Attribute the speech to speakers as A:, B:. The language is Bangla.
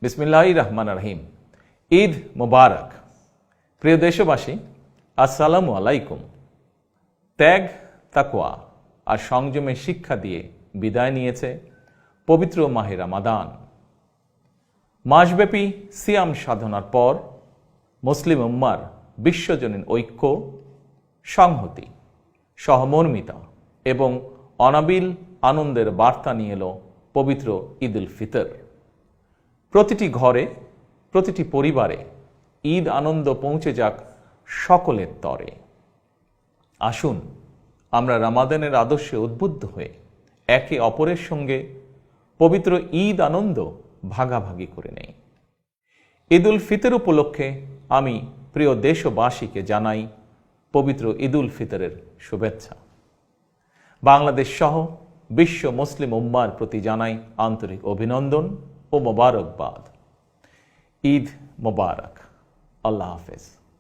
A: বিসমিল্লাহির রহমানির রহিম। ঈদ মোবারক। প্রিয় দেশবাসী, আসসালামু আলাইকুম। ত্যাগ, তাকওয়া আর সংযমের শিক্ষা দিয়ে বিদায় নিয়েছে পবিত্র মাহে রমাদান। মাসব্যাপী সিয়াম সাধনার পর মুসলিম উম্মার বিশ্বজনীন ঐক্য, সংহতি, সহমর্মিতা এবং অনাবিল আনন্দের বার্তা নিয়ে এলো পবিত্র ঈদ উল ফিতর। প্রতিটি ঘরে, প্রতিটি পরিবারে ঈদ আনন্দ পৌঁছে যাক সকলের তরে। আসুন আমরা রমাদানের আদর্শে উদ্বুদ্ধ হয়ে একে অপরের সঙ্গে পবিত্র ঈদ আনন্দ ভাগাভাগি করে নেই। ঈদ উল ফিতর উপলক্ষে আমি প্রিয় দেশবাসীকে জানাই পবিত্র ঈদ উল ফিতরের শুভেচ্ছা। বাংলাদেশ সহ বিশ্ব মুসলিম উম্মার প্রতি জানাই আন্তরিক অভিনন্দন ও মোবারকবাদ। ঈদ মোবারক। আল্লাহ হাফেজ।